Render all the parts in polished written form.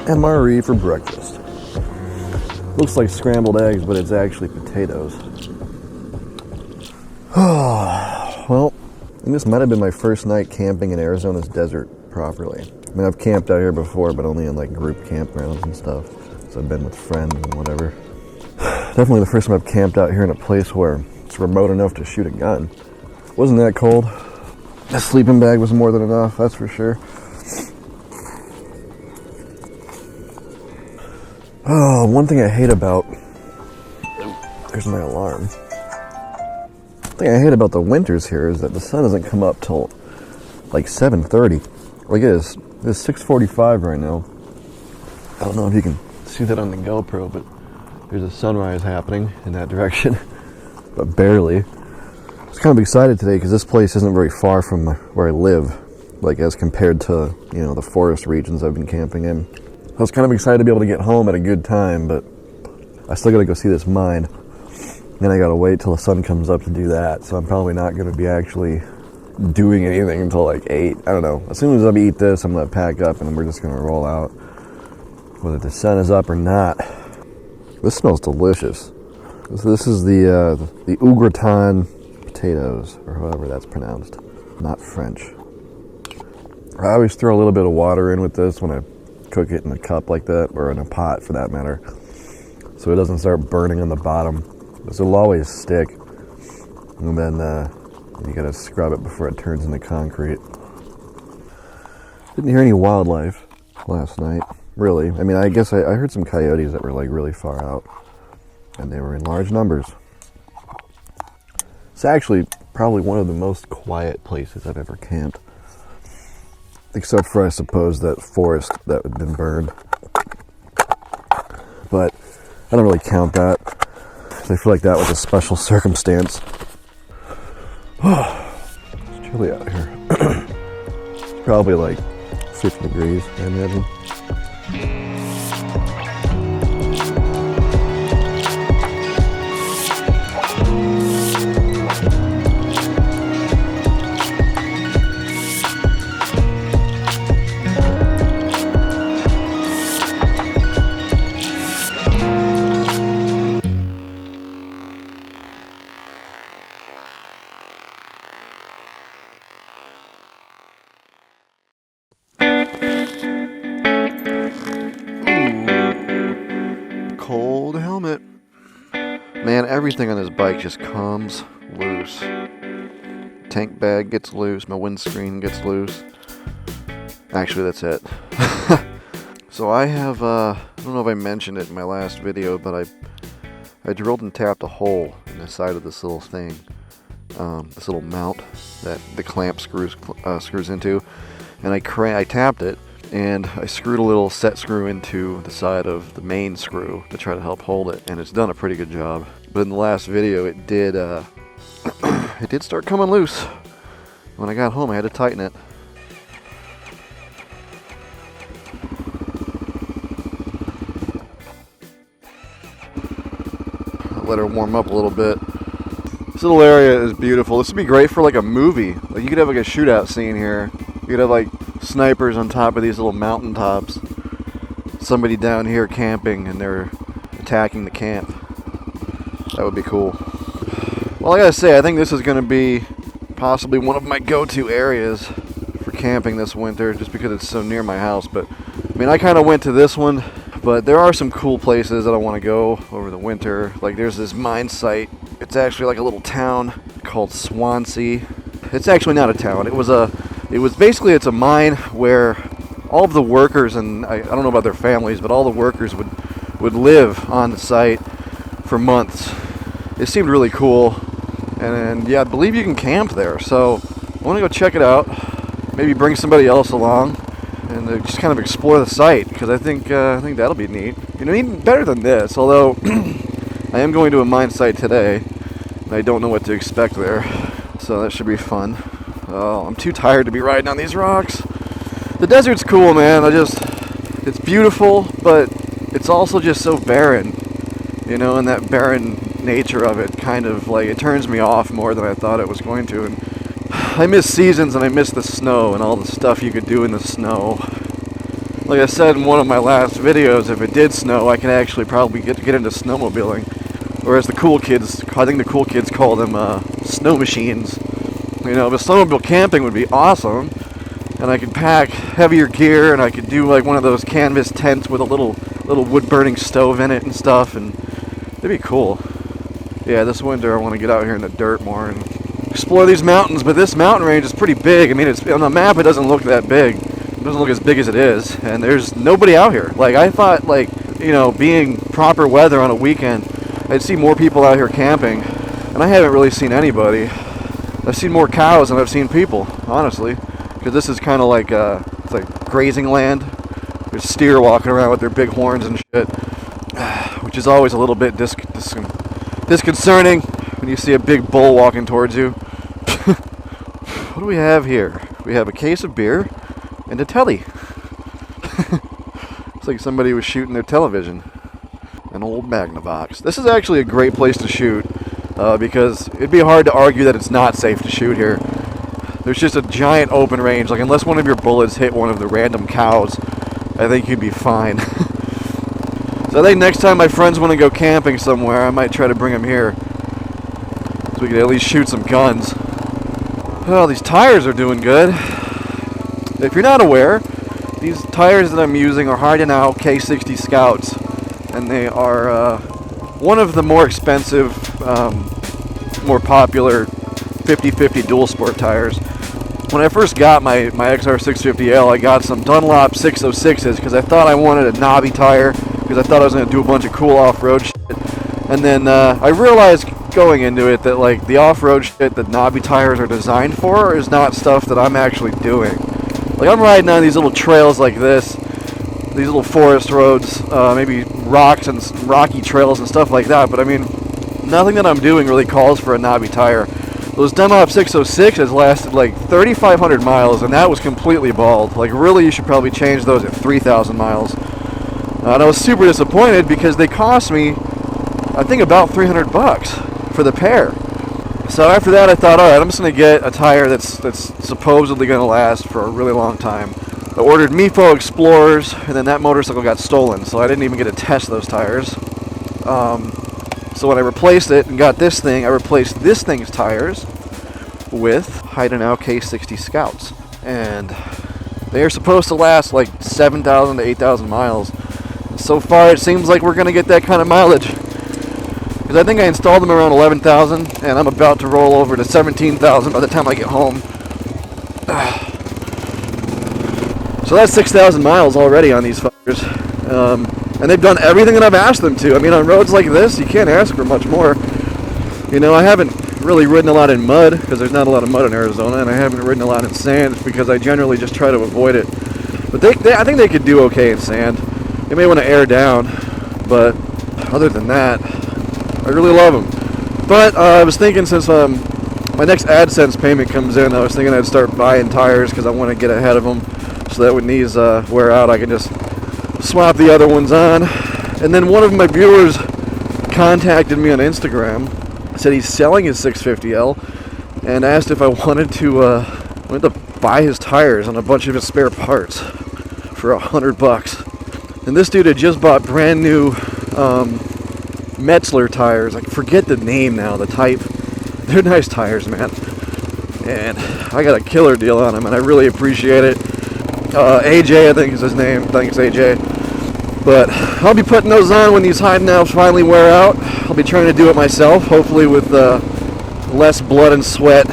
MRE for breakfast. Looks like scrambled eggs, but it's actually potatoes. Well, this might have been my first night camping in Arizona's desert properly. I mean, I've camped out here before, but only in like group campgrounds and stuff. So I've been with friends and whatever. Definitely the first time I've camped out here in a place where it's remote enough to shoot a gun. Wasn't that cold. The sleeping bag was more than enough, that's for sure. Oh, one thing I hate about... There's my alarm. One thing I hate about the winters here is that the sun doesn't come up till like 7:30. Like it's 6:45 right now. I don't know if you can see that on the GoPro, but there's a sunrise happening in that direction. But barely. I was kind of excited today because this place isn't very far from where I live. Like as compared to, you know, the forest regions I've been camping in. I was kind of excited to be able to get home at a good time, but I still gotta go see this mine. Then I gotta wait till the sun comes up to do that, so I'm probably not gonna be actually doing anything until like 8. I don't know. As soon as I eat this, I'm gonna pack up and we're just gonna roll out. Whether the sun is up or not. This smells delicious. This is the Ugraton potatoes, or however that's pronounced. Not French. I always throw a little bit of water in with this when I cook it in a cup like that, or in a pot for that matter, so it doesn't start burning on the bottom, because it'll always stick, and then you gotta scrub it before it turns into concrete. Didn't hear any wildlife last night, really. I mean, I guess I heard some coyotes that were like really far out, and they were in large numbers. It's actually probably one of the most quiet places I've ever camped. Except for, I suppose, that forest that had been burned. But I don't really count that. I feel like that was a special circumstance. It's chilly out here. It's probably like 50 degrees, I imagine. Cold helmet. Man, everything on this bike just comes loose. Tank bag gets loose, my windscreen gets loose. Actually, that's it. So I have, I don't know if I mentioned it in my last video, but I drilled and tapped a hole in the side of this little thing. This little mount that the clamp screws into. And I tapped it. And I screwed a little set screw into the side of the main screw to try to help hold it, and it's done a pretty good job. But in the last video, it did it did start coming loose. When I got home, I had to tighten it. I'll let her warm up a little bit. This little area is beautiful. This would be great for like a movie. Like you could have like a shootout scene here. You could have like snipers on top of these little mountain tops. Somebody down here camping and they're attacking the camp. That would be cool. Well, I gotta say, I think this is gonna be possibly one of my go-to areas for camping this winter, just because it's so near my house. But I mean, I kind of went to this one, but there are some cool places that I want to go over the winter. Like there's this mine site. It's actually like a little town called Swansea. It's actually not a town. It's a mine where all of the workers, and I don't know about their families, but all the workers would live on the site for months. It seemed really cool, and yeah, I believe you can camp there. So I want to go check it out. Maybe bring somebody else along and just kind of explore the site, because I think that'll be neat. You know, even better than this. Although I am going to a mine site today, and I don't know what to expect there, so that should be fun. Oh, I'm too tired to be riding on these rocks. The desert's cool, man. It's beautiful, but it's also just so barren, you know, and that barren nature of it kind of like, it turns me off more than I thought it was going to. And I miss seasons, and I miss the snow and all the stuff you could do in the snow. Like I said in one of my last videos, if it did snow, I could actually probably get into snowmobiling. Or as the cool kids, I think the cool kids call them snow machines. You know, but snowmobile camping would be awesome. And I could pack heavier gear, and I could do like one of those canvas tents with a little wood burning stove in it and stuff, and it'd be cool. Yeah, this winter I want to get out here in the dirt more and explore these mountains, but this mountain range is pretty big. I mean, it's on the map, it doesn't look that big. It doesn't look as big as it is, and there's nobody out here. Like, I thought, like, you know, being proper weather on a weekend, I'd see more people out here camping, and I haven't really seen anybody. I've seen more cows than I've seen people, honestly, because this is kind of like it's like grazing land. There's steer walking around with their big horns and shit, which is always a little bit disconcerting when you see a big bull walking towards you. What do we have here? We have a case of beer and a telly. It's like somebody was shooting their television. An old Magnavox. This is actually a great place to shoot because it'd be hard to argue that it's not safe to shoot here. There's just a giant open range. Like, unless one of your bullets hit one of the random cows, I think you'd be fine. So I think next time my friends want to go camping somewhere, I might try to bring them here so we can at least shoot some guns. Well, these tires are doing good. If you're not aware, these tires that I'm using are Honda K60 Scouts, and they are one of the more expensive, more popular 50/50 dual sport tires. When I first got my XR650L, I got some Dunlop 606s because I thought I wanted a knobby tire because I thought I was going to do a bunch of cool off-road shit. And then I realized going into it that, like, the off-road shit that knobby tires are designed for is not stuff that I'm actually doing. Like, I'm riding on these little trails like this, these little forest roads, maybe rocks and rocky trails and stuff like that, but I mean, nothing that I'm doing really calls for a knobby tire. Those Dunlop 606s lasted like 3,500 miles, and that was completely bald. Like, really, you should probably change those at 3,000 miles. And I was super disappointed because they cost me, I think, about $300 for the pair. So after that, I thought, all right, I'm just going to get a tire that's supposedly going to last for a really long time. I ordered Mifo Explorers, and then that motorcycle got stolen, so I didn't even get to test those tires. So when I replaced it and got this thing, I replaced this thing's tires with Honda K60 Scouts. And they are supposed to last like 7,000 to 8,000 miles. So far, it seems like we're going to get that kind of mileage. Because I think I installed them around 11,000, and I'm about to roll over to 17,000 by the time I get home. So that's 6,000 miles already on these fuckers. And they've done everything that I've asked them to. I mean, on roads like this, you can't ask for much more. You know, I haven't really ridden a lot in mud, because there's not a lot of mud in Arizona, and I haven't ridden a lot in sand, because I generally just try to avoid it. But I think they could do okay in sand. They may want to air down, but other than that, I really love them. But I was thinking, since my next AdSense payment comes in, I was thinking I'd start buying tires, because I want to get ahead of them, so that when these wear out, I can just swap the other ones on. And then one of my viewers contacted me on Instagram, said he's selling his 650L, and asked if I wanted to buy his tires and a bunch of his spare parts for $100. And this dude had just bought brand new Metzler tires. I forget the name now, the type. They're nice tires, man. And I got a killer deal on them, and I really appreciate it. AJ, I think is his name. Thanks, AJ. But I'll be putting those on when these hide now's finally wear out. I'll be trying to do it myself, hopefully with less blood and sweat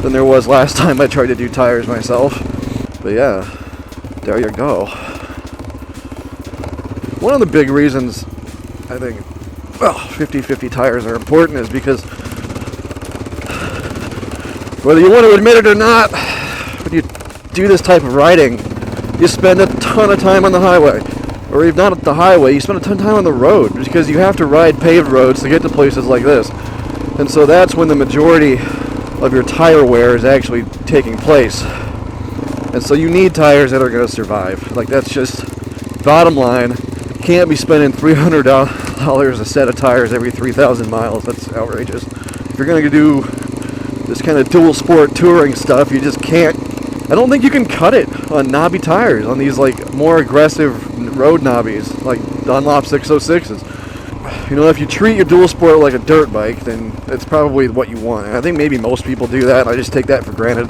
than there was last time I tried to do tires myself. But yeah, there you go. One of the big reasons I think 50/50 tires are important is because, whether you want to admit it or not, when you do this type of riding, you spend a ton of time on the highway. Or if not at the highway, you spend a ton of time on the road, because you have to ride paved roads to get to places like this. And so that's when the majority of your tire wear is actually taking place. And so you need tires that are going to survive. Like, that's just bottom line. You can't be spending $300 a set of tires every 3,000 miles. That's outrageous. If you're going to do this kind of dual sport touring stuff, you just can't I don't think you can cut it on knobby tires, on these like more aggressive road knobbies, like Dunlop 606s. You know, if you treat your dual sport like a dirt bike, then it's probably what you want. And I think maybe most people do that, and I just take that for granted.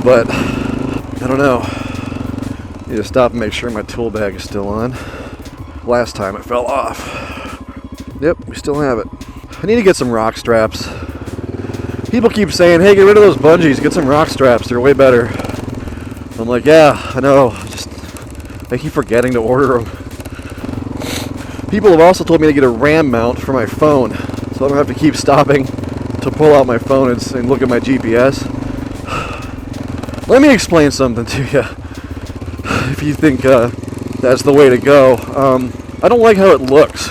But, I don't know. I need to stop and make sure my tool bag is still on. Last time it fell off. Yep, we still have it. I need to get some rock straps. People keep saying, hey, get rid of those bungees, get some rock straps, they're way better. I'm like, yeah, I know, I keep forgetting to order them. People have also told me to get a RAM mount for my phone, so I don't have to keep stopping to pull out my phone and look at my GPS. Let me explain something to you, if you think that's the way to go. I don't like how it looks.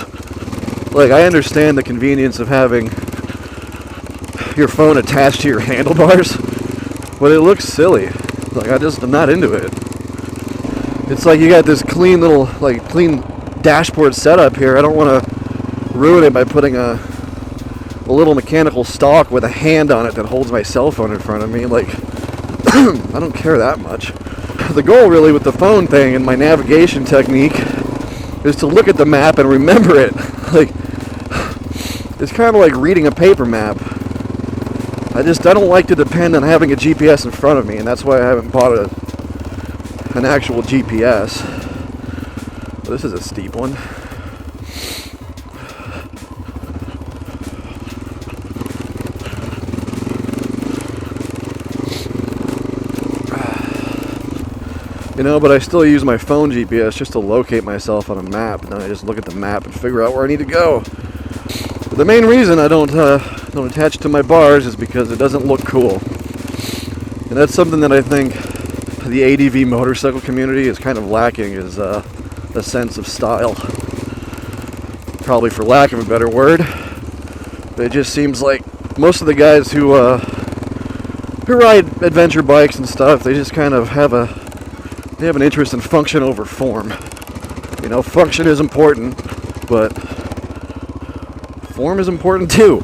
Like, I understand the convenience of having your phone attached to your handlebars, but it looks silly. Like, I'm not into it. It's like you got this clean little, clean dashboard setup here. I don't want to ruin it by putting a little mechanical stalk with a hand on it that holds my cell phone in front of me. Like, I don't care that much. The goal really with the phone thing and my navigation technique is to look at the map and remember it. Like, it's kind of like reading a paper map. I don't like to depend on having a GPS in front of me, and that's why I haven't bought an actual GPS. This is a steep one. You know, but I still use my phone GPS just to locate myself on a map, and then I just look at the map and figure out where I need to go. But the main reason I don't attach it to my bars is because it doesn't look cool. And that's something that I think the ADV motorcycle community is kind of lacking, is a sense of style. Probably for lack of a better word. But it just seems like most of the guys who ride adventure bikes and stuff, they just kind of have an interest in function over form. You know, function is important, but form is important too.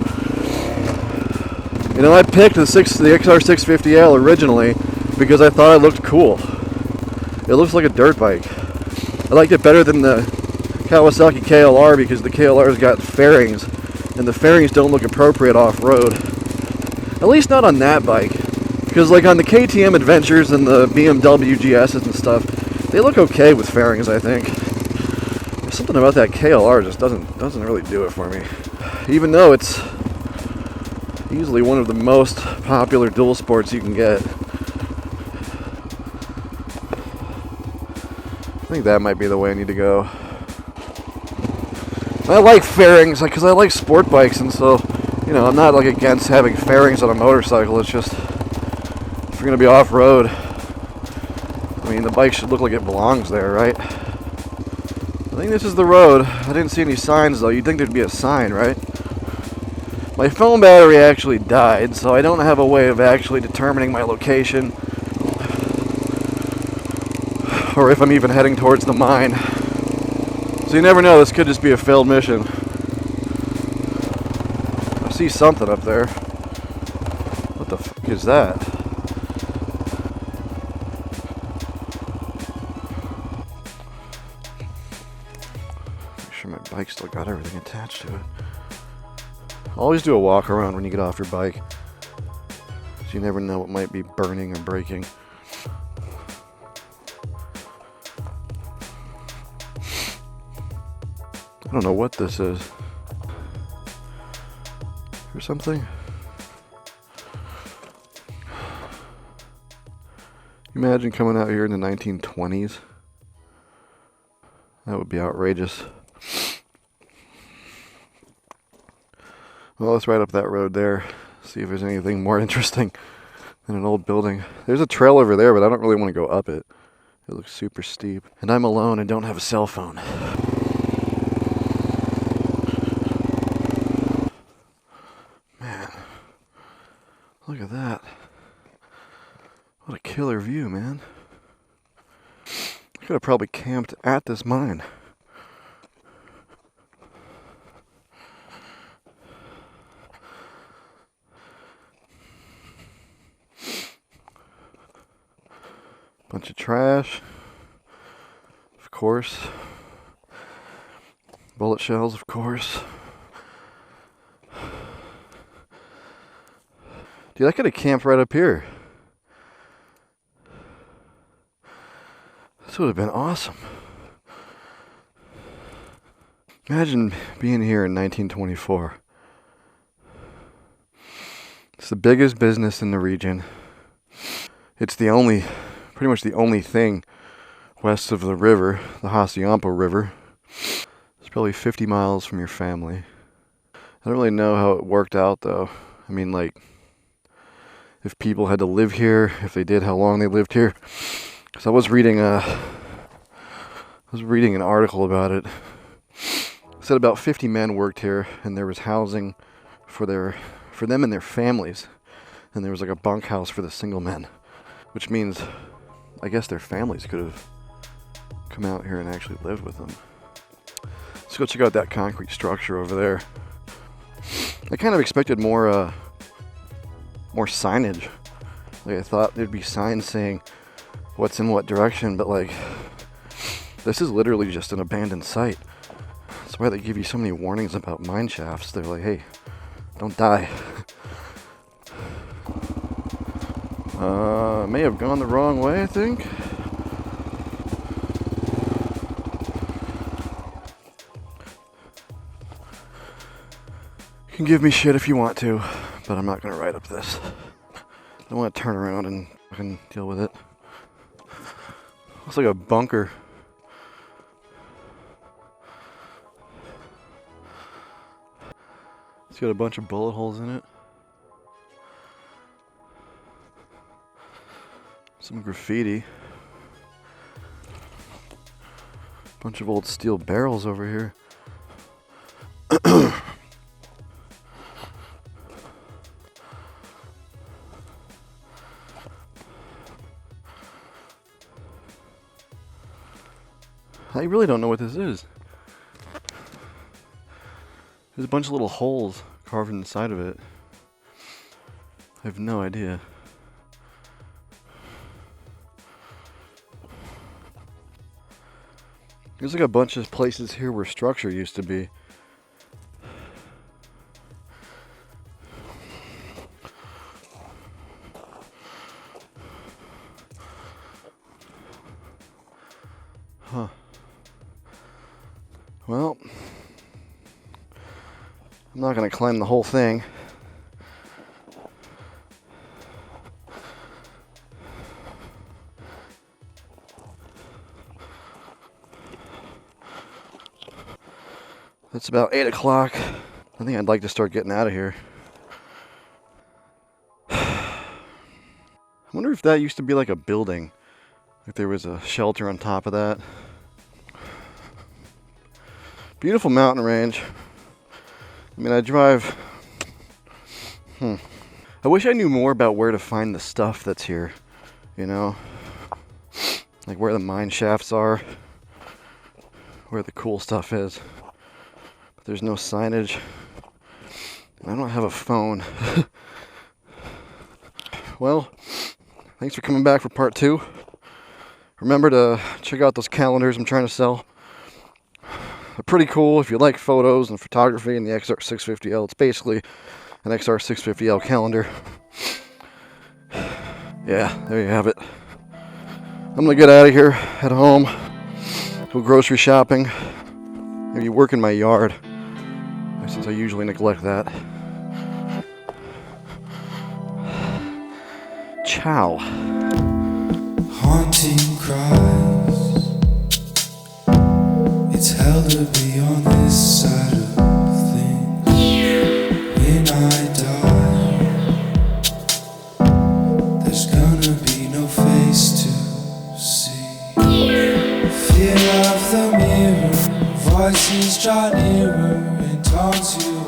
You know, I picked the XR650L originally because I thought it looked cool. It looks like a dirt bike. I liked it better than the Kawasaki KLR because the KLR's got fairings, and the fairings don't look appropriate off-road. At least not on that bike. Because like on the KTM Adventures and the BMW GS's and stuff, they look okay with fairings, I think. There's something about that KLR just doesn't really do it for me. Even though it's easily one of the most popular dual sports you can get. I think that might be the way I need to go. I like fairings because I like sport bikes, and so, you know, I'm not like against having fairings on a motorcycle. It's just, if you're gonna be off-road, I mean, the bike should look like it belongs there, right? I think this is the road. I didn't see any signs though. You'd think there'd be a sign, right? My phone battery actually died, so I don't have a way of actually determining my location, or if I'm even heading towards the mine. So you never know, this could just be a failed mission. I see something up there. What the fuck is that? Make sure my bike still got everything attached to it. Always do a walk around when you get off your bike, so you never know what might be burning or breaking. I don't know what this is. Or something? Imagine coming out here in the 1920s. That would be outrageous. Well, let's ride up that road there. See if there's anything more interesting than an old building. There's a trail over there, but I don't really want to go up it. It looks super steep. And I'm alone and don't have a cell phone. Look at that. What a killer view, man. I could have probably camped at this mine. Bunch of trash, of course. Bullet shells, of course. Dude, I could have camped right up here. This would have been awesome. Imagine being here in 1924. It's the biggest business in the region. It's pretty much the only thing west of the river, the Haciampo River. It's probably 50 miles from your family. I don't really know how it worked out though. I mean, like, if people had to live here, if they did, how long they lived here. Because I was reading an article about it. It said about 50 men worked here, and there was housing for them and their families, and there was like a bunkhouse for the single men, which means I guess their families could have come out here and actually lived with them. Let's go check out that concrete structure over there. I kind of expected more signage. Like, I thought there'd be signs saying what's in what direction, but like, this is literally just an abandoned site. That's why they give you so many warnings about mine shafts. They're like, hey, don't die. May have gone the wrong way, I think. You can give me shit if you want to, but I'm not going to write up this. I don't want to turn around and fucking deal with it. Looks like a bunker. It's got a bunch of bullet holes in it. Some graffiti. Bunch of old steel barrels over here. I really don't know what this is. There's a bunch of little holes carved in the side of it. I have no idea. There's like a bunch of places here where structure used to be. Huh. Well, I'm not going to climb the whole thing. It's about 8 o'clock. I think I'd like to start getting out of here. I wonder if that used to be like a building. Like there was a shelter on top of that. Beautiful mountain range. I mean, I drive... I wish I knew more about where to find the stuff that's here. You know? Like where the mine shafts are. Where the cool stuff is. But there's no signage. And I don't have a phone. Well, thanks for coming back for part 2. Remember to check out those calendars I'm trying to sell. They're pretty cool if you like photos and photography and the XR650L. It's basically an XR650L calendar. Yeah, there you have it. I'm gonna get out of here, head home, go grocery shopping, maybe work in my yard, since I usually neglect that. Ciao. Haunting cries. It's hell to be on this side of things. When I die, there's gonna be no face to see. Fear of the mirror, voices draw nearer and taunt you.